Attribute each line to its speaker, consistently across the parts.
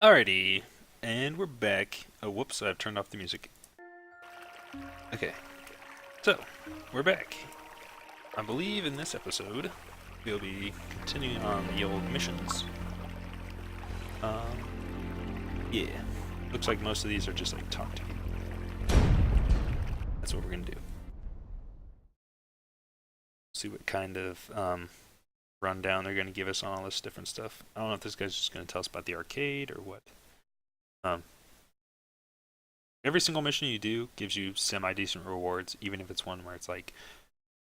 Speaker 1: Alrighty, and we're back. Oh, whoops, I've turned off the music. Okay, so, we're back. I believe in this episode, we'll be continuing on the old missions. Yeah. Looks like most of these are just like talk to you. That's what we're gonna do. See what kind of rundown they're gonna give us on all this different stuff. I don't know if this guy's just gonna tell us about the arcade or what. Every single mission you do gives you semi-decent rewards, even if it's one where it's like,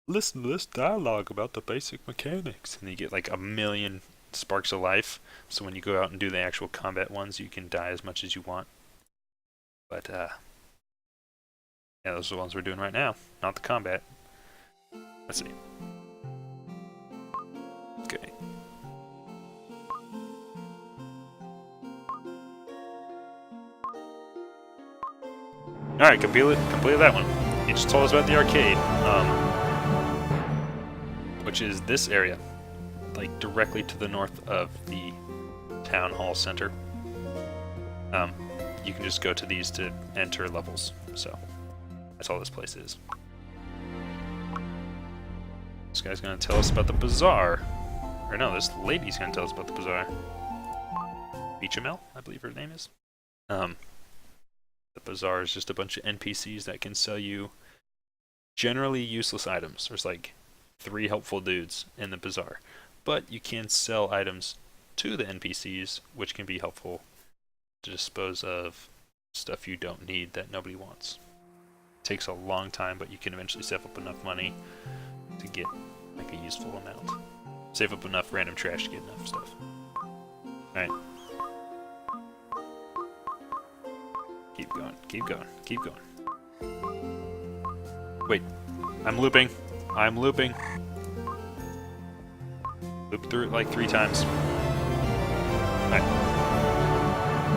Speaker 1: listen to this dialogue about the basic mechanics, and you get like a million sparks of life. So when you go out and do the actual combat ones, you can die as much as you want. But yeah, those are the ones we're doing right now, not the combat. Let's see. Okay. Alright, completed that one. He just told us about the arcade, which is this area, like directly to the north of the town hall center. You can just go to these to enter levels, so that's all this place is. This guy's gonna tell us about the bazaar. Or no, this lady's gonna tell us about the bazaar. Beechamel, I believe her name is. The bazaar is just a bunch of NPCs that can sell you generally useless items. There's like 3 helpful dudes in the bazaar. But you can sell items to the NPCs, which can be helpful to dispose of stuff you don't need that nobody wants. It takes a long time, but you can eventually save up enough money to get like a useful amount. Save up enough random trash to get enough stuff. Alright. Keep going, keep going, keep going. Wait, I'm looping. I'm looping. Loop through it like 3 times. Alright.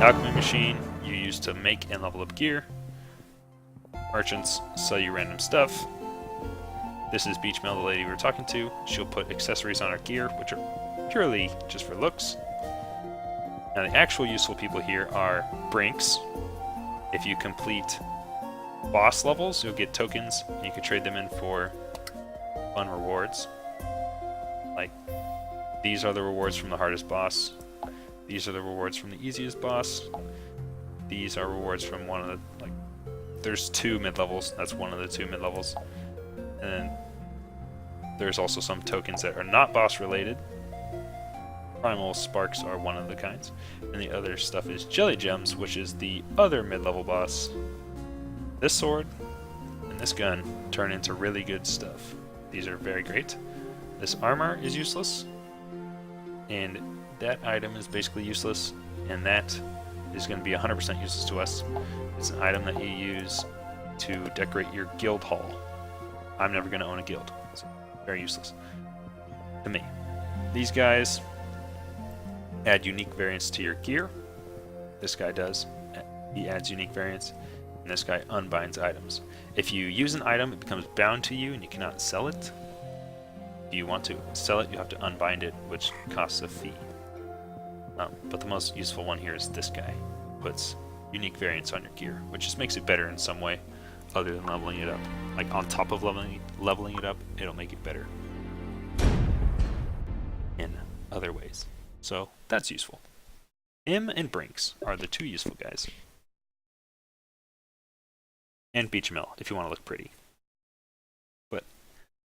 Speaker 1: Alchemy machine you use to make and level up gear. Merchants sell you random stuff. This is Beechamel, the lady we were talking to. She'll put accessories on our gear, which are purely just for looks. Now the actual useful people here are Brinks. If you complete boss levels, you'll get tokens, and you can trade them in for fun rewards. Like, these are the rewards from the hardest boss. These are the rewards from the easiest boss. These are rewards from one of the, like, there's 2 mid-levels. That's one of the 2 mid-levels. And then there's also some tokens that are not boss-related. Primal Sparks are one of the kinds. And the other stuff is Jelly Gems, which is the other mid-level boss. This sword and this gun turn into really good stuff. These are very great. This armor is useless. And that item is basically useless. And that is going to be 100% useless to us. It's an item that you use to decorate your guild hall. I'm never going to own a guild. It's very useless to me. These guys add unique variants to your gear. This guy does. He adds unique variants. And this guy unbinds items. If you use an item, it becomes bound to you and you cannot sell it. If you want to sell it, you have to unbind it, which costs a fee. But the most useful one here is this guy. Puts unique variants on your gear, which just makes it better in some way other than leveling it up. Like on top of leveling it up, it'll make it better in other ways. So that's useful. Him and Brinks are the 2 useful guys. And Beechamel, if you want to look pretty. But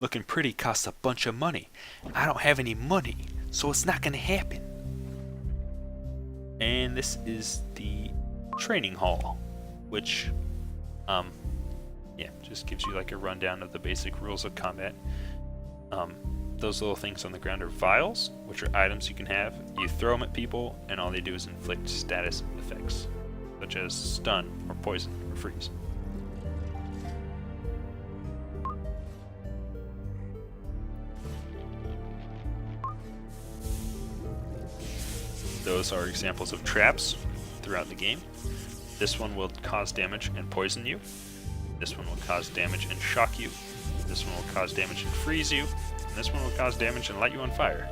Speaker 1: looking pretty costs a bunch of money. I don't have any money, so it's not going to happen. And this is the training hall, which, yeah, just gives you like a rundown of the basic rules of combat. Those little things on the ground are vials, which are items you can have. You throw them at people, and all they do is inflict status effects, such as stun, or poison, or freeze. Those are examples of traps throughout the game. This one will cause damage and poison you. This one will cause damage and shock you. This one will cause damage and freeze you. And this one will cause damage and light you on fire.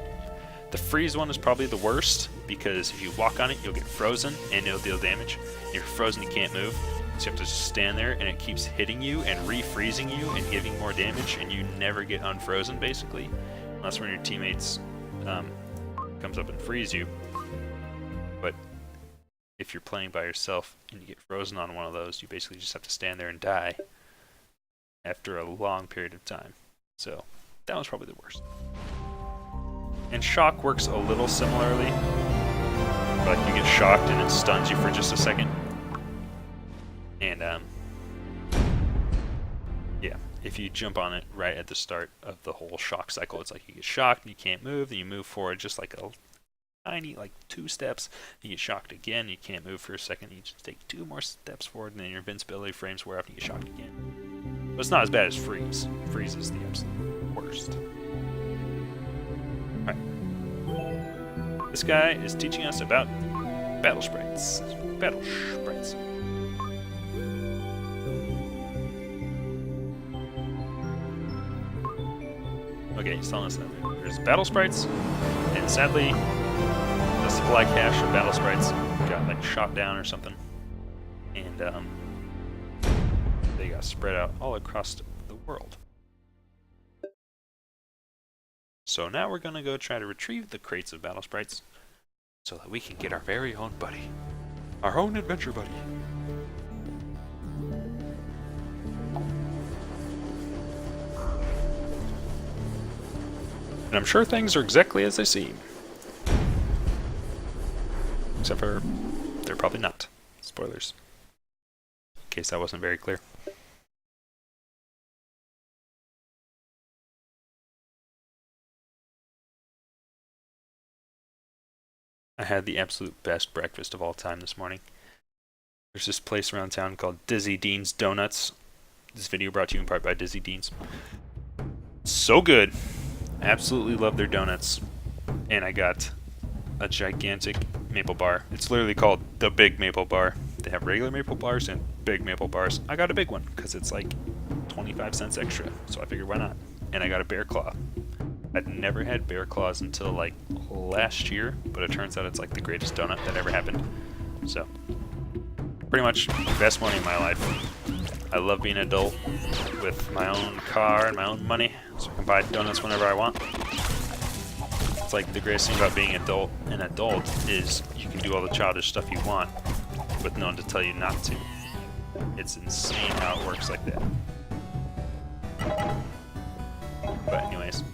Speaker 1: The freeze one is probably the worst, because if you walk on it, you'll get frozen and it'll deal damage. If you're frozen, you can't move. So you have to just stand there, and it keeps hitting you and refreezing you and giving more damage, and you never get unfrozen, basically. Unless when your teammates comes up and freeze you. But if you're playing by yourself and you get frozen on one of those, you basically just have to stand there and die after a long period of time. So that was probably the worst. And shock works a little similarly. Like you get shocked and it stuns you for just a second. And yeah, if you jump on it right at the start of the whole shock cycle, it's like you get shocked and you can't move, then you move forward just like a tiny, like 2 steps, you get shocked again, you can't move for a second, you just take 2 more steps forward, and then your invincibility frames wear off and you get shocked again. But it's not as bad as freeze. Freeze is the absolute worst. Alright. This guy is teaching us about battle sprites. Battle sprites. Okay, he's telling us that there's battle sprites, and sadly, the supply cache of battle sprites got like shot down or something, and they got spread out all across the world. So now we're gonna go try to retrieve the crates of battle sprites so that we can get our very own buddy, our own adventure buddy. And I'm sure things are exactly as they seem. Except for, they're probably not. Spoilers. In case that wasn't very clear. I had the absolute best breakfast of all time this morning. There's this place around town called Dizzy Dean's Donuts. This video brought to you in part by Dizzy Dean's. So good! Absolutely love their donuts. And I got a gigantic maple bar. It's literally called the Big Maple Bar. They have regular maple bars and big maple bars. I got a big one because it's like 25 cents extra, so I figured why not. And I got a bear claw. I'd never had bear claws until like last year, but it turns out it's like the greatest donut that ever happened. So pretty much the best morning of my life. I love being an adult with my own car and my own money, so I can buy donuts whenever I want. It's like the greatest thing about being an adult is you can do all the childish stuff you want with no one to tell you not to. It's insane how it works like that. But anyways,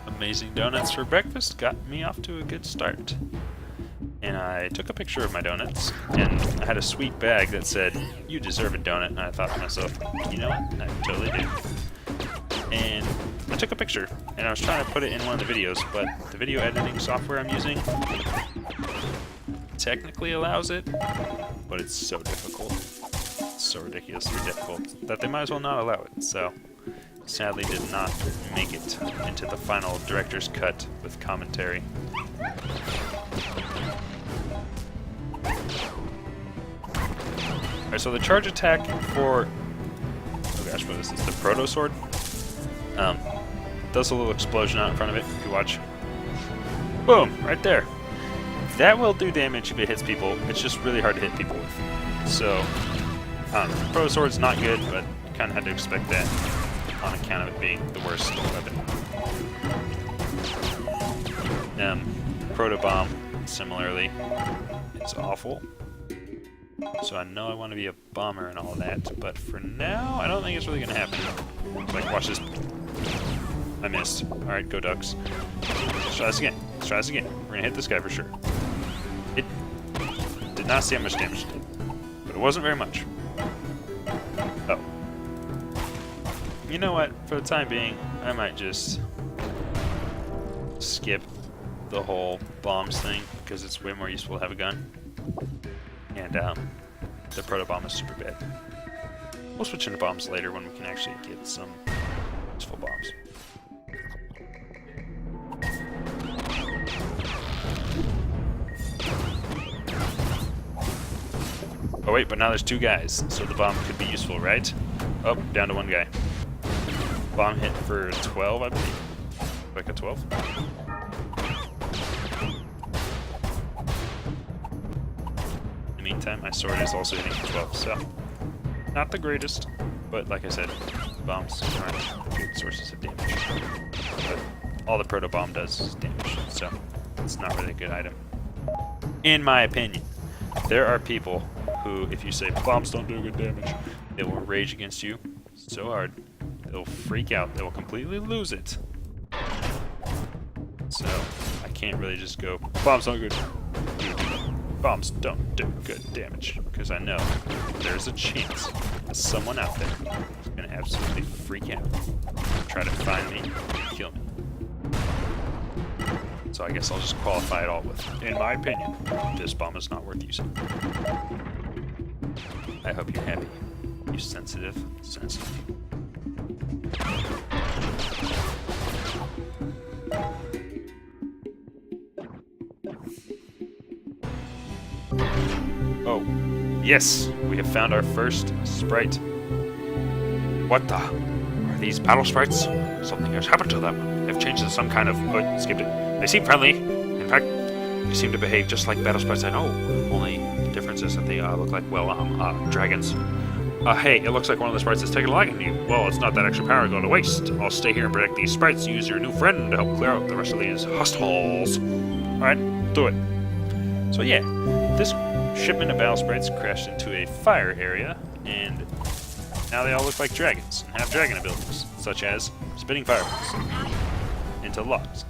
Speaker 1: amazing donuts for breakfast got me off to a good start. And I took a picture of my donuts, and I had a sweet bag that said, "You deserve a donut," and I thought to myself, you know what, I totally do. And I took a picture, and I was trying to put it in one of the videos, but the video editing software I'm using technically allows it, but it's so difficult, so ridiculously difficult, that they might as well not allow it, so sadly did not make it into the final director's cut with commentary. Alright, so the charge attack for, oh gosh, what is this, the Proto Sword? Does a little explosion out in front of it, if you watch. Boom, right there. That will do damage if it hits people, it's just really hard to hit people with. So, Proto Sword's not good, but you kind of had to expect that on account of it being the worst weapon. Proto Bomb, similarly, is awful. So I know I want to be a bomber and all that, but for now, I don't think it's really going to happen. Like, watch this. I missed. Alright, go Ducks. Let's try this again. Let's try this again. We're going to hit this guy for sure. It did not see how much damage it did, but it wasn't very much. Oh. You know what? For the time being, I might just skip the whole bombs thing, because it's way more useful to have a gun. And the Proto Bomb is super bad. We'll switch into bombs later when we can actually get some useful bombs. Oh wait, but now there's 2 guys, so the bomb could be useful, right? Oh, down to 1 guy. Bomb hit for 12, I believe. Like a 12. meantime, my sword is also hitting as well, so not the greatest, but like I said, bombs aren't good sources of damage. But all the proto bomb does is damage, so it's not really a good item. In my opinion, there are people who, if you say bombs don't do good damage, they will rage against you so hard, they'll freak out, they will completely lose it. So I can't really just go, bombs don't good. Bombs don't do good damage, because I know there's a chance that someone out there is going to absolutely freak out, try to find me, and kill me. So I guess I'll just qualify it all with, in my opinion, this bomb is not worth using. I hope you're happy, you sensitive. Oh, yes, we have found our first sprite.
Speaker 2: What the? Are these battle sprites? Something has happened to them. They've changed into some kind of... Oh, skipped it. They seem friendly. In fact, they seem to behave just like battle sprites I know. Only the difference is that they look like, well, dragons. Hey, it looks like one of the sprites is taking a liking to you. Well, it's not that extra power going to waste. I'll stay here and protect these sprites and use your new friend to help clear out the rest of these hostiles.
Speaker 1: Alright, do it. So yeah, this shipment of battle sprites crashed into a fire area, and now they all look like dragons and have dragon abilities, such as spitting fireballs into logs,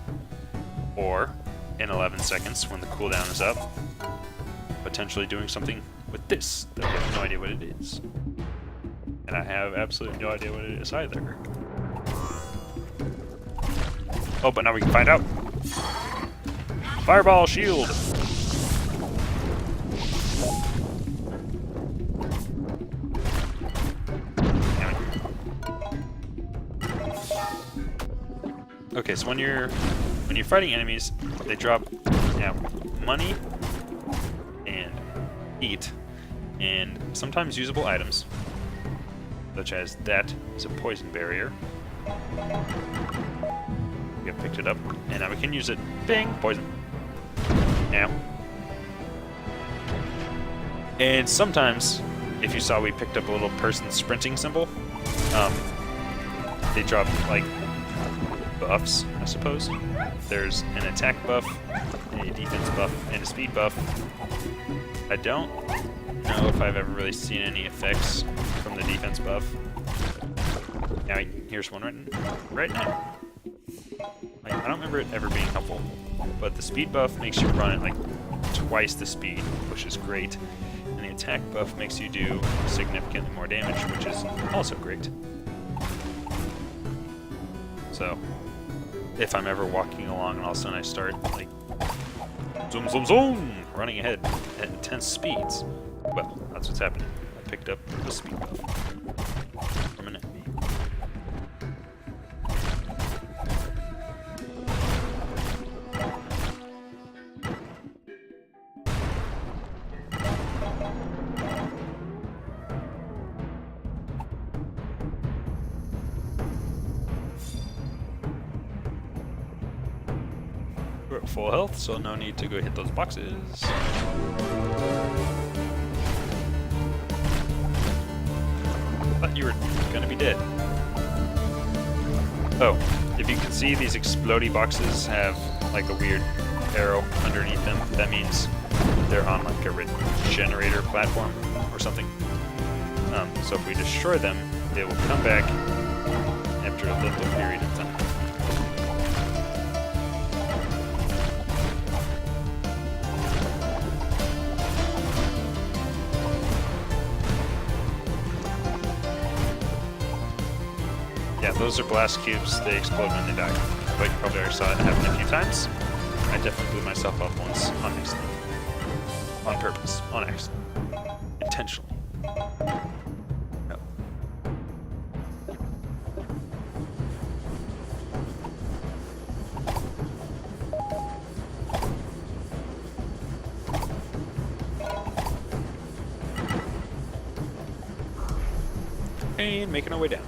Speaker 1: or in 11 seconds when the cooldown is up, potentially doing something with this that I have no idea what it is. And I have absolutely no idea what it is either. Oh, but now we can find out. Fireball shield! Okay, so when you're fighting enemies, they drop money and heat and sometimes usable items, such as that is a poison barrier. We picked it up, and now we can use it. Bing! Poison. Now. And sometimes, if you saw, we picked up a little person sprinting symbol. They drop like buffs, I suppose. There's an attack buff, a defense buff, and a speed buff. I don't know if I've ever really seen any effects from the defense buff. Now, here's one right now. Like, I don't remember it ever being helpful, but the speed buff makes you run at like twice the speed, which is great, and the attack buff makes you do significantly more damage, which is also great. So, if I'm ever walking along and all of a sudden I start, like, zoom, zoom, zoom, running ahead at intense speeds, well, that's what's happening. I picked up the speed buff from an enemy. We're at full health, so no need to go hit those boxes. Thought you were gonna be dead. Oh, if you can see, these explodey boxes have like a weird arrow underneath them. That means they're on like a regenerator platform or something. So if we destroy them, they will come back after a little period of time. Yeah, those are blast cubes. They explode when they die. But you probably already saw it happen a few times. I definitely blew myself up once on accident. On purpose. On accident. Intentionally. No. And making our way down.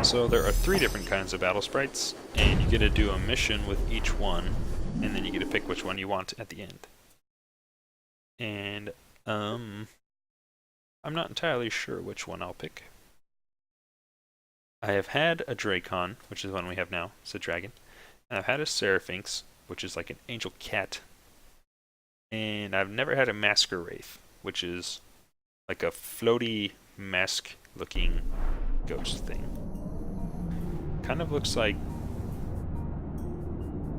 Speaker 1: So there are 3 different kinds of battle sprites, and you get to do a mission with each one, and then you get to pick which one you want at the end. And I'm not entirely sure which one I'll pick. I have had a Dracon, which is the one we have now. It's a dragon. And I've had a Seraphynx, which is like an angel cat. And I've never had a Masker Wraith, which is like a floaty mask-looking ghost thing. Kind of looks like...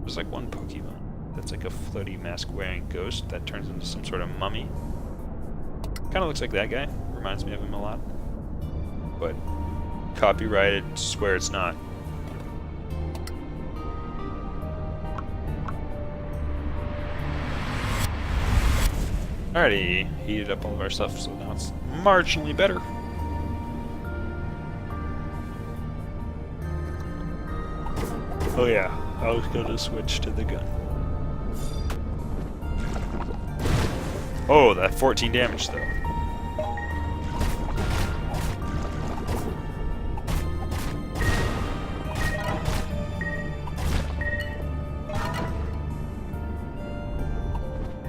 Speaker 1: There's like one Pokemon that's like a floaty mask-wearing ghost that turns into some sort of mummy. Kind of looks like that guy. Reminds me of him a lot. But copyrighted, swear it's not. Alrighty, heated up all of our stuff, so now it's marginally better. Oh yeah, I was going to switch to the gun. Oh, that 14 damage though.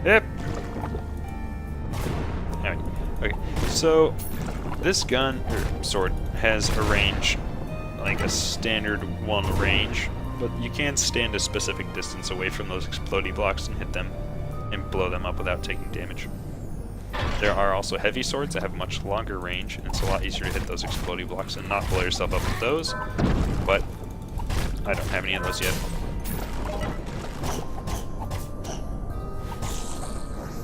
Speaker 1: Yep. Alright. Okay. So this gun or sword has a range, like a standard 1 range, but you can stand a specific distance away from those exploding blocks and hit them and blow them up without taking damage. There are also heavy swords that have much longer range, and it's a lot easier to hit those exploding blocks and not blow yourself up with those, but I don't have any of those yet.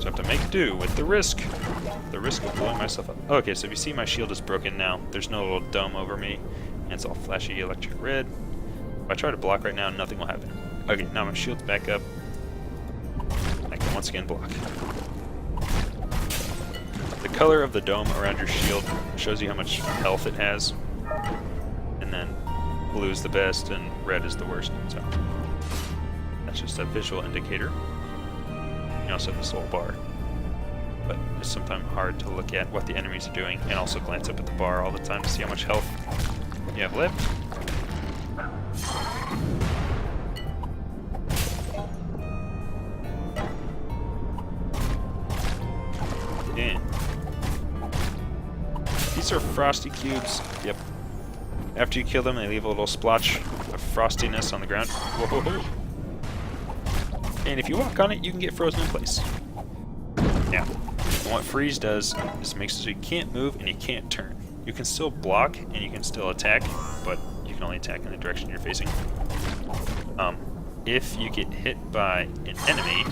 Speaker 1: So I have to make do with the risk of blowing myself up. Okay, so if you see my shield is broken now, there's no little dome over me, and it's all flashy electric red. If I try to block right now, nothing will happen. Okay, now my shield's back up. I can once again block. The color of the dome around your shield shows you how much health it has, and then blue is the best and red is the worst. So that's just a visual indicator. You also have this little bar, but it's sometimes hard to look at what the enemies are doing and also glance up at the bar all the time to see how much health you have left. Yeah. These are frosty cubes. Yep. After you kill them, they leave a little splotch of frostiness on the ground. Whoa. And if you walk on it, you can get frozen in place. Now, what freeze does is it makes it so you can't move and you can't turn. You can still block and you can still attack, but you can only attack in the direction you're facing. If you get hit by an enemy,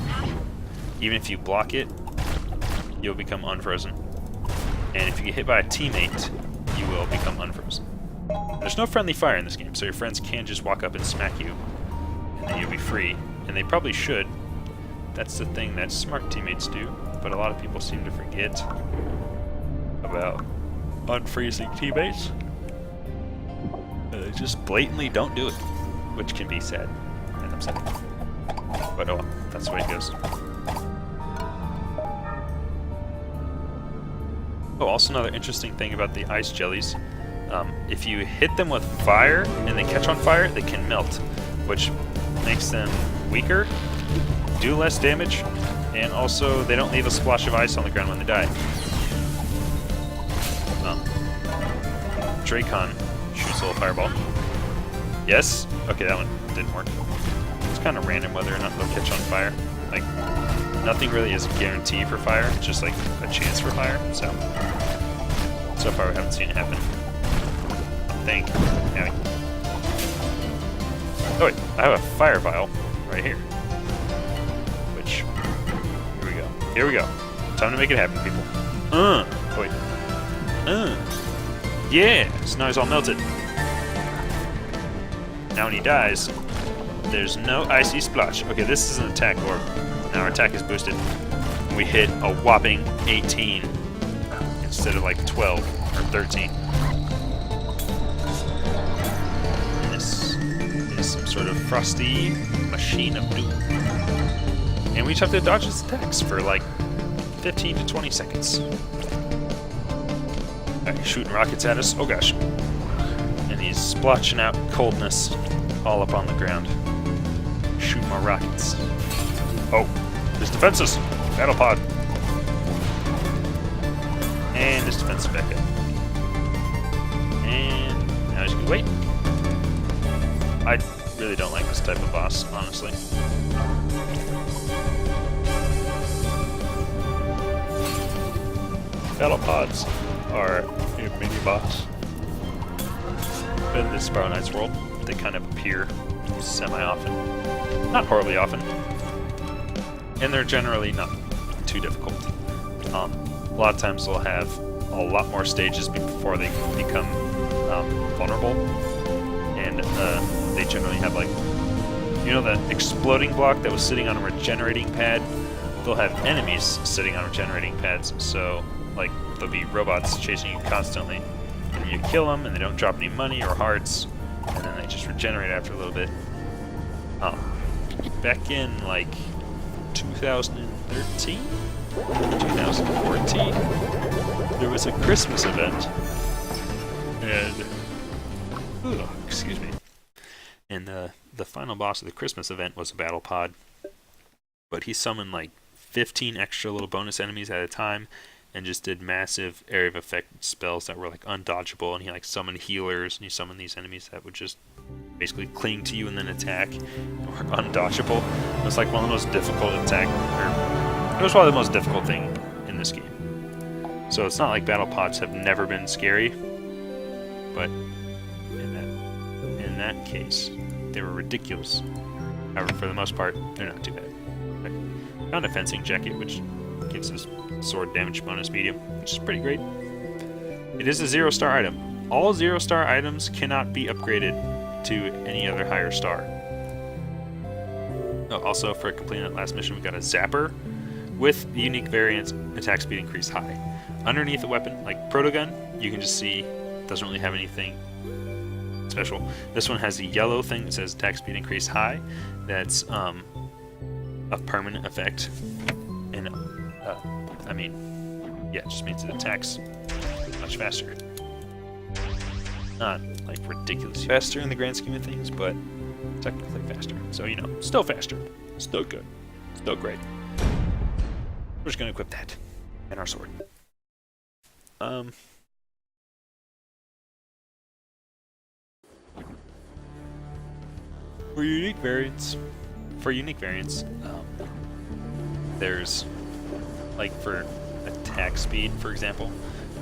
Speaker 1: even if you block it, you'll become unfrozen. And if you get hit by a teammate, you will become unfrozen. There's no friendly fire in this game, so your friends can just walk up and smack you, and then you'll be free. And they probably should. That's the thing that smart teammates do, but a lot of people seem to forget about unfreezing teammates. They just blatantly don't do it, which can be sad and upsetting. But oh, that's the way it goes. Oh, also another interesting thing about the ice jellies. If you hit them with fire and they catch on fire, they can melt, which makes them weaker, do less damage, and also they don't leave a splash of ice on the ground when they die. Dracon shoots a little fireball. Yes? Okay, that one didn't work. It's kind of random whether or not they'll catch on fire. Like, nothing really is a guarantee for fire, it's just like a chance for fire, so far we haven't seen it happen. I think. Anyway. Oh wait, I have a fire vial right here. Which, here we go. Time to make it happen, people. Wait. Yeah, so now he's all melted. Now when he dies, there's no icy splash. Okay, this is an attack orb. Now our attack is boosted. We hit a whopping 18 instead of like 12 or 13. And this is some sort of frosty machine of doom. And we just have to dodge his attacks for like 15 to 20 seconds. Alright, shooting rockets at us. Oh gosh. And enemies splotching out coldness all up on the ground. Shoot more rockets. Oh, there's defenses! Battle pod! And there's defenses back up. And now I just can wait. I really don't like this type of boss, honestly. Battle pods are a mini boss. In this Sparrow Knight's world, they kind of appear semi-often. Not horribly often. And they're generally not too difficult. A lot of times they'll have a lot more stages before they become vulnerable. And they generally have, like, you know, that exploding block that was sitting on a regenerating pad? They'll have enemies sitting on regenerating pads, so, like, there'll be robots chasing you constantly. And you kill them, and they don't drop any money or hearts, and then they just regenerate after a little bit. Back in, like, 2013? 2014? There was a Christmas event, and... excuse me. And the final boss of the Christmas event was a battle pod, but he summoned, like, 15 extra little bonus enemies at a time, and just did massive area of effect spells that were, like, undodgeable, and he, like, summoned healers, and he summoned these enemies that would just basically cling to you and then attack, and were undodgeable. It was, like, one of the most difficult it was probably the most difficult thing in this game. So it's not like battle pods have never been scary, but in that case, they were ridiculous. However, for the most part, they're not too bad. I found a fencing jacket, which gives us sword damage bonus medium, which is pretty great. It is a 0-star item. All 0-star items cannot be upgraded to any other higher star. Oh, also, for completing that last mission, we got a Zapper with the unique variant attack speed increase high. Underneath the weapon, like Protogun, you can just see it doesn't really have anything special. This one has a yellow thing that says attack speed increase high. That's a permanent effect. And I mean, yeah, it just means it attacks much faster. Not like ridiculously faster in the grand scheme of things, but technically faster. So, you know, still faster, still good, still great. We're just gonna equip that and our sword. For unique variants, there's, like, for attack speed, for example,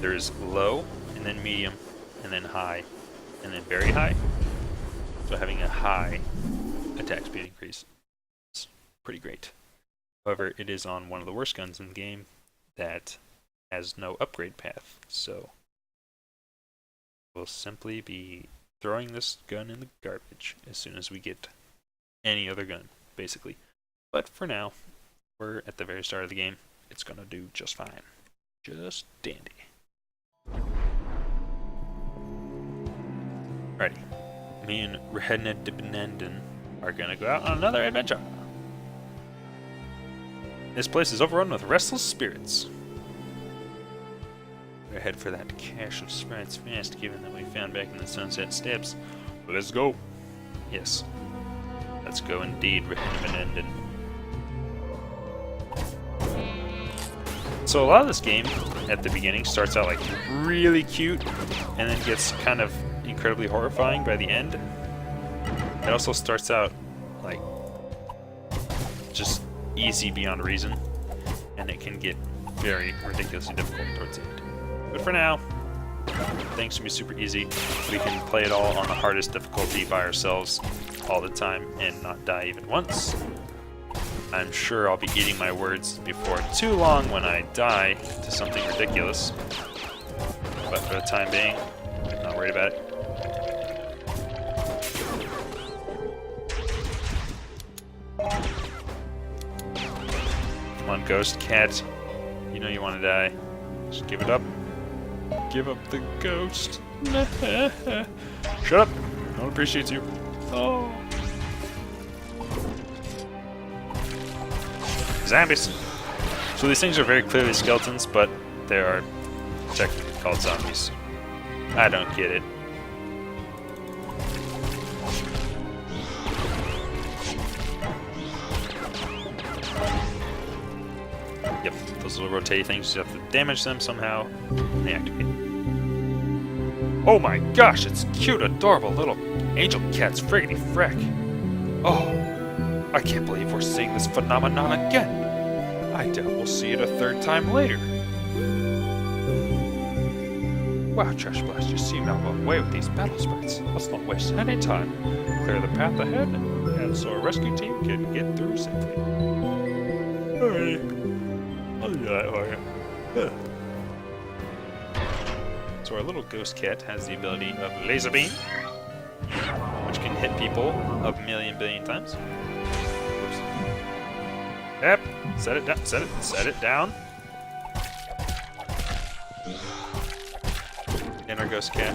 Speaker 1: there's low, and then medium, and then high, and then very high. So having a high attack speed increase is pretty great. However, it is on one of the worst guns in the game that has no upgrade path, so we'll simply be throwing this gun in the garbage as soon as we get any other gun, basically. But for now, we're at the very start of the game. It's gonna do just fine. Just dandy. Alrighty. Me and Rednet Dibnenden are gonna go out on another adventure. This place is overrun with restless spirits. We're head for that cache of sprites fast, given that we found back in the Sunset Steps. Let's go. Yes. Let's go indeed, Rednet. So a lot of this game, at the beginning, starts out like really cute, and then gets kind of incredibly horrifying by the end. It also starts out like just easy beyond reason, and it can get very ridiculously difficult towards the end. But for now, things can be super easy. We can play it all on the hardest difficulty by ourselves all the time and not die even once. I'm sure I'll be eating my words before too long when I die to something ridiculous. But for the time being, I'm not worried about it. Come on, Ghost Cat. You know you want to die. Just give it up. Give up the ghost. Shut up. No one appreciates you. Oh. Zombies. So these things are very clearly skeletons, but they are technically called zombies. I don't get it. Those little rotating things, you have to damage them somehow, and they activate. Oh my gosh, it's cute, adorable little angel cats, friggity frick. Oh, I can't believe we're seeing this phenomenon again. I doubt we'll see it a third time later. Wow, Trash Blast, you seem out of the way with these battle sprites. Let's not waste any time. Clear the path ahead, and so a rescue team can get through safely. Alright. I'll do that for you. So our little ghost cat has the ability of Laser Beam, which can hit people a million billion times. Oops. Yep. Set it down. Set it down. And our ghost cat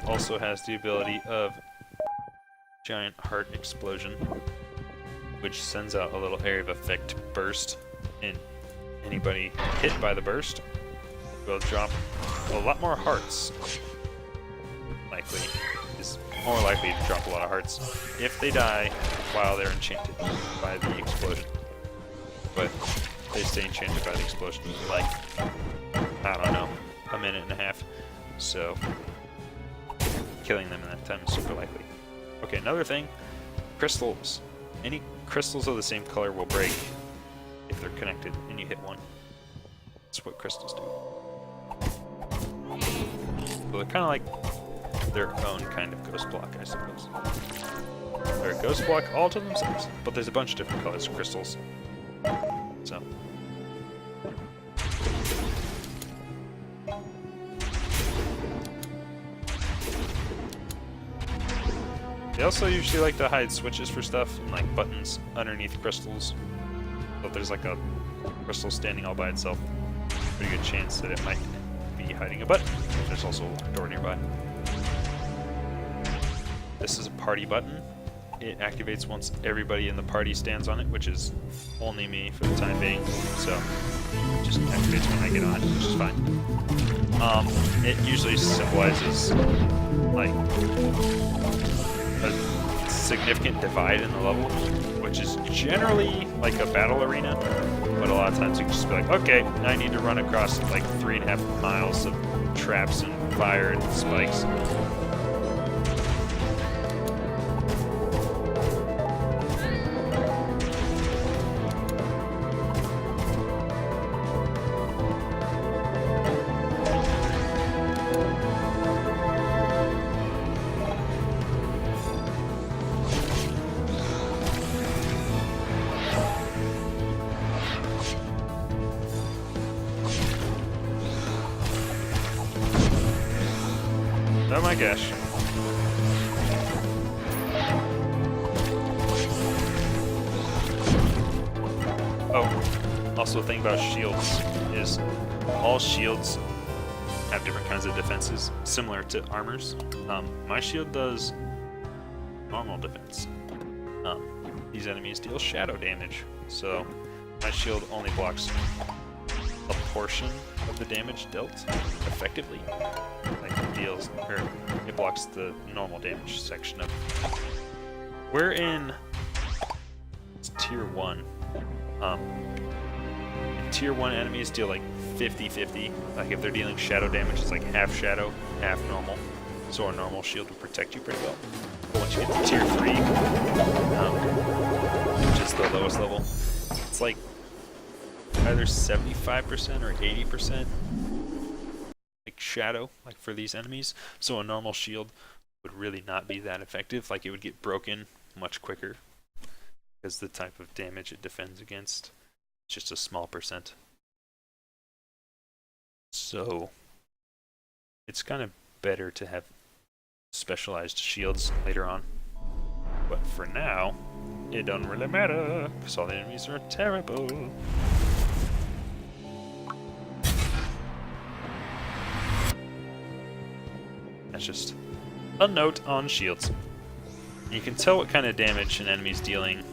Speaker 1: also has the ability of Giant Heart Explosion, which sends out a little area of effect burst, and anybody hit by the burst will drop a lot more hearts. Is more likely to drop a lot of hearts if they die while they're enchanted by the explosion. But they stay enchanted by the explosion for like, I don't know, a minute and a half. So killing them in that time is super likely. Okay, another thing, crystals. Any crystals of the same color will break if they're connected and you hit one. That's what crystals do. So they're kind of like their own kind of ghost block, I suppose. They're a ghost block all to themselves, but there's a bunch of different colors of crystals. So. They also usually like to hide switches for stuff and like buttons underneath crystals. So if there's like a crystal standing all by itself, pretty good chance that it might be hiding a button. There's also a locked door nearby. This is a party button. It activates once everybody in the party stands on it, which is only me for the time being. So it just activates when I get on it, which is fine. It usually symbolizes like a significant divide in the level, which is generally like a battle arena, but a lot of times you can just be like, okay, I need to run across like 3.5 miles of traps and fire and spikes. Oh my gosh. Oh, also a thing about shields is all shields have different kinds of defenses, similar to armors. My shield does normal defense. These enemies deal shadow damage, so my shield only blocks a portion of the damage dealt effectively. Like it blocks the normal damage section of it. We're in tier 1. Tier 1 enemies deal like 50-50. Like if they're dealing shadow damage, it's like half shadow, half normal. So a normal shield will protect you pretty well. But once you get to tier 3, which is the lowest level, it's like either 75% or 80% like shadow, like for these enemies. So a normal shield would really not be that effective. Like it would get broken much quicker because the type of damage it defends against is just a small percent. So it's kind of better to have specialized shields later on. But for now, it doesn't really matter because all the enemies are terrible. That's just a note on shields. You can tell what kind of damage an enemy's dealing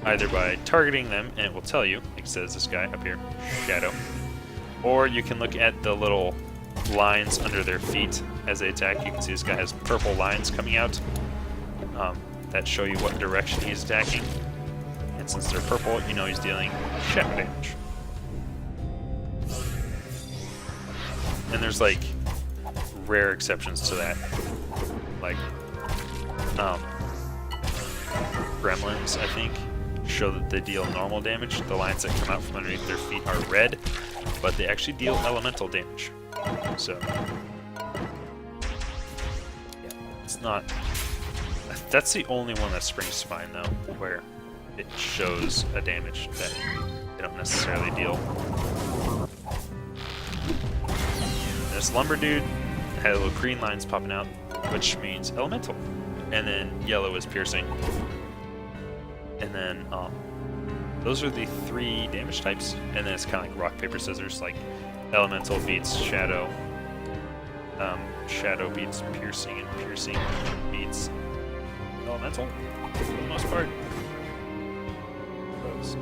Speaker 1: either by targeting them, and it will tell you, like says this guy up here, Shadow. Or you can look at the little lines under their feet as they attack. You can see this guy has purple lines coming out that show you what direction he's attacking. And since they're purple, you know he's dealing shadow damage. And there's like rare exceptions to that, like gremlins, I think, show that they deal normal damage. The lines that come out from underneath their feet are red, but they actually deal elemental damage. So yeah, it's not. That's the only one that springs to mind though, where it shows a damage that they don't necessarily deal. This lumber dude had little green lines popping out, which means elemental, and then yellow is piercing, and then those are the 3 damage types, and then it's kind of like rock paper scissors, like elemental beats shadow, shadow beats piercing, and piercing beats elemental for the most part. Those.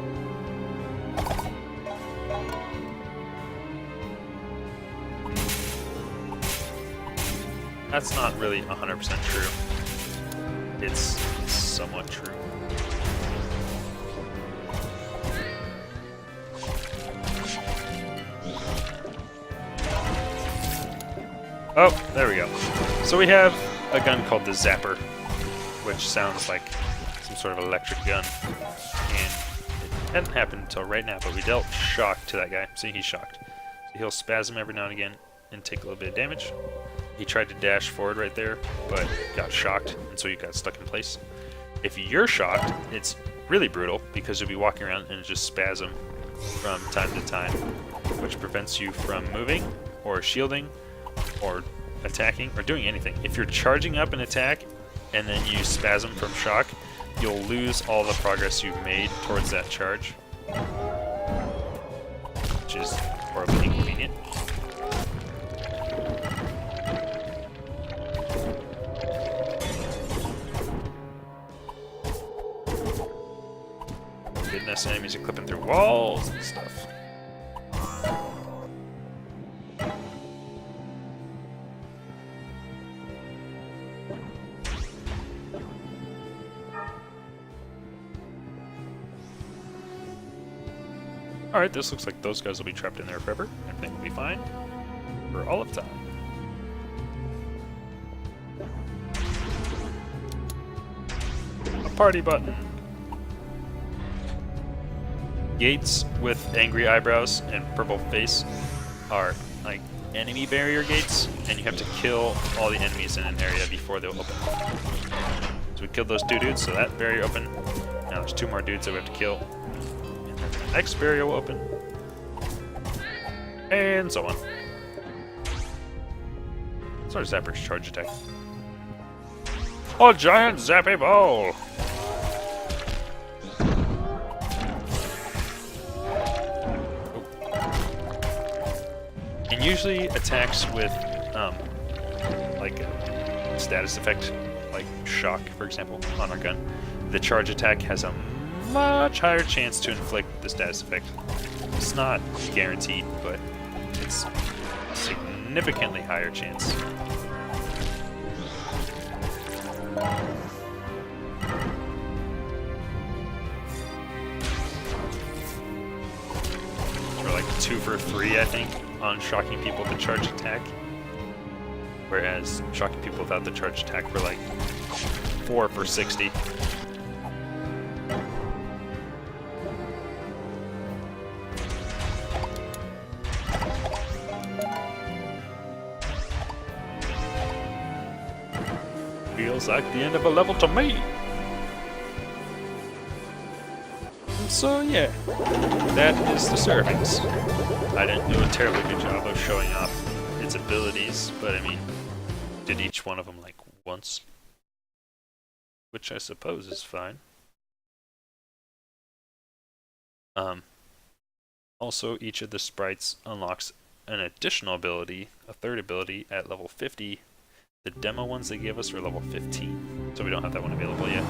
Speaker 1: That's not really 100% true. It's somewhat true. Oh, there we go. So we have a gun called the Zapper, which sounds like some sort of electric gun. And it hadn't happened until right now, but we dealt shock to that guy. See, he's shocked. So he'll spasm every now and again and take a little bit of damage. He tried to dash forward right there, but got shocked, and so you got stuck in place. If you're shocked, it's really brutal, because you'll be walking around and just spasm from time to time, which prevents you from moving, or shielding, or attacking, or doing anything. If you're charging up an attack, and then you spasm from shock, you'll lose all the progress you've made towards that charge, which is horribly inconvenient. Goodness, enemies are clipping through walls and stuff. Alright, this looks like those guys will be trapped in there forever. Everything will be fine for all of time. A party button. Gates with angry eyebrows and purple face are like enemy barrier gates, and you have to kill all the enemies in an area before they'll open. So we killed those 2 dudes, so that barrier opened. Now there's 2 more dudes that we have to kill. And then the next barrier will open. And so on. So Zapper's charge attack. A giant zappy ball! And usually attacks with, like a status effect, like shock, for example, on our gun, the charge attack has a much higher chance to inflict the status effect. It's not guaranteed, but it's a significantly higher chance. We're like 2 for 3, I think, on shocking people with the charge attack. Whereas shocking people without the charge attack were like 4 for 60. Feels like the end of a level to me. So yeah, that is the Seraphix. I didn't do a terribly good job of showing off its abilities, but I mean, did each one of them like once, which I suppose is fine. Also, each of the sprites unlocks an additional ability, a 3rd ability, at level 50. The demo ones they gave us are level 15, so we don't have that one available yet.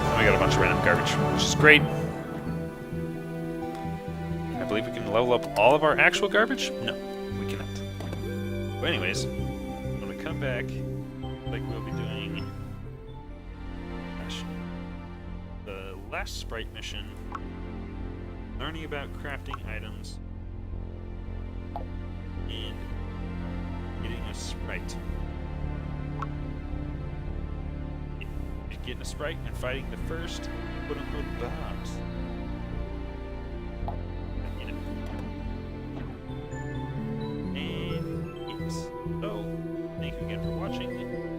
Speaker 1: And we got a bunch of random garbage, which is great. I believe we can level up all of our actual garbage? No, we cannot. But anyways, when we come back, like we'll be doing the last sprite mission, learning about crafting items, Right. Getting a Sprite and fighting the first quote-unquote boss. You know. And yes. So, thank you again for watching.